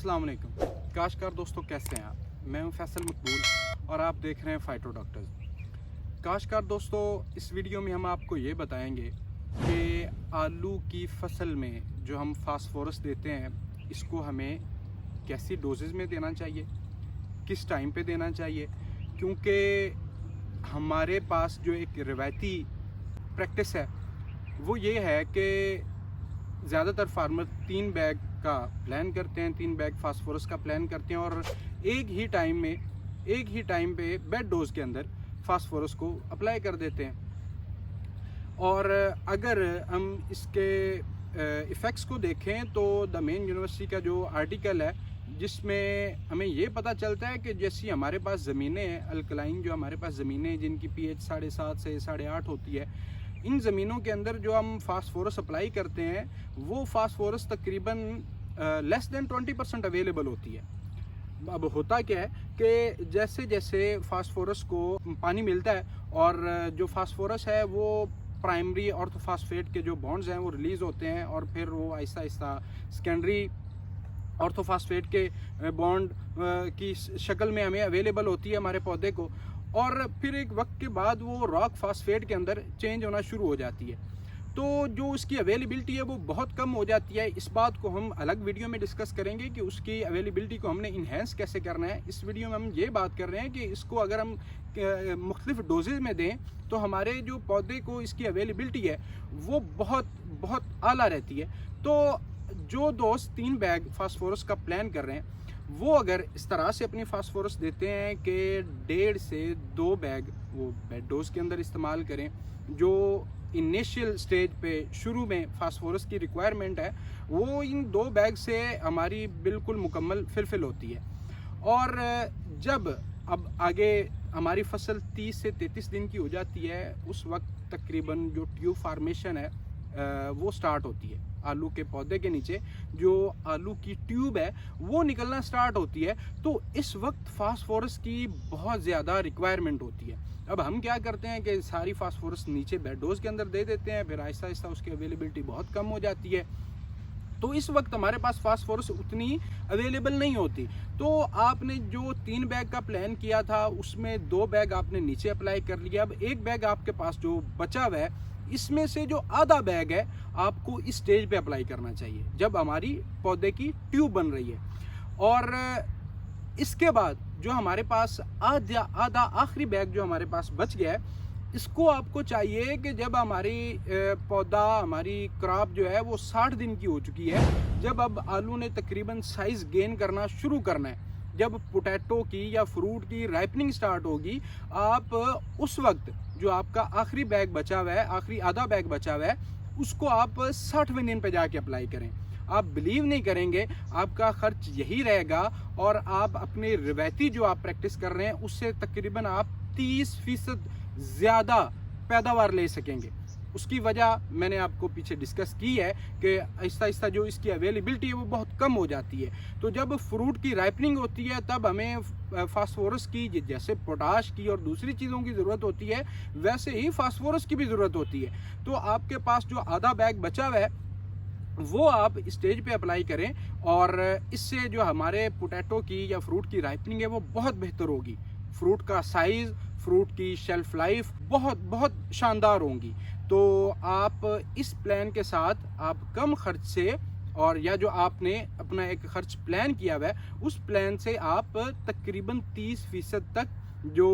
अस्सलाम वालेकुम काशकार दोस्तों, कैसे हैं आप। मैं हूं फैसल मकबूल और आप देख रहे हैं फाइटो डॉक्टर्स। काशकार दोस्तों, इस वीडियो में हम आपको ये बताएंगे कि आलू की फसल में जो हम फास्फोरस देते हैं, इसको हमें कैसी डोजेज़ में देना चाहिए, किस टाइम पे देना चाहिए। क्योंकि हमारे पास जो एक रिवायती प्रैक्टिस है वो ये है कि ज़्यादातर फार्मर 3 बैग का प्लान करते हैं, 3 बैग फास्फोरस का प्लान करते हैं और एक ही टाइम पे बेड डोज के अंदर फास्फोरस को अप्लाई कर देते हैं। और अगर हम इसके इफ़ेक्ट्स को देखें तो द मेन यूनिवर्सिटी का जो आर्टिकल है, जिसमें हमें ये पता चलता है कि जैसी हमारे पास ज़मीनें हैं अल्कलाइन, जो हमारे पास ज़मीनें जिनकी pH 7.5 से 8.5 होती है, इन ज़मीनों के अंदर जो हम फास्फोरस अप्लाई करते हैं वो फास्फोरस तकरीबन लेस देन 20% अवेलेबल होती है। अब होता क्या है कि जैसे जैसे फास्फोरस को पानी मिलता है और जो फास्फोरस है वो प्राइमरी ऑर्थोफॉस्फेट के जो बॉन्ड्स हैं वो रिलीज़ होते हैं और फिर वो आहिस्ता आहिस्ता सेकेंडरी ऑर्थोफॉस्फेट के बॉन्ड की शक्ल में हमें अवेलेबल होती है हमारे पौधे को, और फिर एक वक्त के बाद वो रॉक फास्फेट के अंदर चेंज होना शुरू हो जाती है। तो जो उसकी अवेलेबिलिटी है वो बहुत कम हो जाती है। इस बात को हम अलग वीडियो में डिस्कस करेंगे कि उसकी अवेलेबिलिटी को हमने इन्हेंस कैसे करना है। इस वीडियो में हम ये बात कर रहे हैं कि इसको अगर हम मुख्तलिफ डोजेज में दें तो हमारे जो पौधे को इसकी अवेलेबिलिटी है वो बहुत बहुत आला रहती है। तो जो दोस्त 3 बैग फास्फोरस का प्लान कर रहे हैं वो अगर इस तरह से अपनी फास्फोरस देते हैं कि 1.5 से 2 बैग वो बेड डोज के अंदर इस्तेमाल करें, जो इनिशियल स्टेज पे शुरू में फास्फोरस की रिक्वायरमेंट है वो इन 2 बैग से हमारी बिल्कुल मुकम्मल फिलफिल होती है। और जब अब आगे हमारी फसल 30 से 33 दिन की हो जाती है, उस वक्त तकरीबन जो ट्यूब फार्मेशन है वो स्टार्ट होती है। आलू के पौधे के नीचे जो आलू की ट्यूब है वो निकलना स्टार्ट होती है। तो इस वक्त फास्फोरस की बहुत ज़्यादा रिक्वायरमेंट होती है। अब हम क्या करते हैं कि सारी फास्फोरस नीचे बेड डोज के अंदर दे देते हैं, फिर आहिस्ता आहिस्ता उसकी अवेलेबिलिटी बहुत कम हो जाती है। तो इस वक्त हमारे पास फास्फोरस उतनी अवेलेबल नहीं होती। तो आपने जो 3 बैग का प्लान किया था उसमें 2 बैग आपने नीचे अप्लाई कर लिया। अब 1 बैग आपके पास जो बचा हुआ है, इसमें से जो आधा बैग है आपको इस स्टेज पे अप्लाई करना चाहिए जब हमारी पौधे की ट्यूब बन रही है। और इसके बाद जो हमारे पास आधा आखिरी बैग जो हमारे पास बच गया है, इसको आपको चाहिए कि जब हमारी क्रॉप जो है वो 60 दिन की हो चुकी है, जब अब आलू ने तकरीबन साइज गेन करना शुरू करना है, जब पोटैटो की या फ्रूट की राइपनिंग स्टार्ट होगी, आप उस वक्त जो आपका आखिरी बैग बचा हुआ है, आखिरी आधा बैग बचा हुआ है, उसको आप 60वें दिन पे जाके अप्लाई करें। आप बिलीव नहीं करेंगे, आपका खर्च यही रहेगा और आप अपने रिवायती जो आप प्रैक्टिस कर रहे हैं उससे तकरीबन आप 30% ज़्यादा पैदावार ले सकेंगे। उसकी वजह मैंने आपको पीछे डिस्कस की है कि आहिस्ता आहिस्ता जो इसकी अवेलेबिलिटी है वो बहुत कम हो जाती है। तो जब फ्रूट की राइपनिंग होती है तब हमें फास्फोरस की, जैसे पोटाश की और दूसरी चीज़ों की ज़रूरत होती है, वैसे ही फास्फोरस की भी ज़रूरत होती है। तो आपके पास जो आधा बैग बचा हुआ है वो आप स्टेज पे अप्लाई करें और इससे जो हमारे पोटैटो की या फ्रूट की राइपनिंग है वो बहुत बेहतर होगी। फ्रूट का साइज़, फ्रूट की शेल्फ लाइफ बहुत बहुत शानदार होंगी। तो आप इस प्लान के साथ आप कम खर्च से, और या जो आपने अपना एक खर्च प्लान किया हुआ है उस प्लान से आप तकरीबन 30% तक जो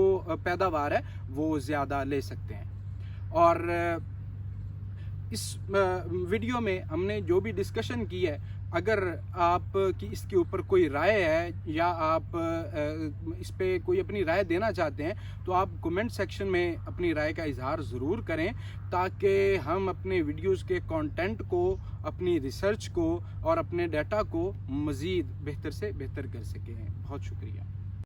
पैदावार है वो ज़्यादा ले सकते हैं। और इस वीडियो में हमने जो भी डिस्कशन की है, अगर आप की इसके ऊपर कोई राय है या आप इस पे कोई अपनी राय देना चाहते हैं तो आप कमेंट सेक्शन में अपनी राय का इजहार ज़रूर करें, ताकि हम अपने वीडियोस के कंटेंट को, अपनी रिसर्च को और अपने डाटा को मज़ीद बेहतर से बेहतर कर सकें। बहुत शुक्रिया।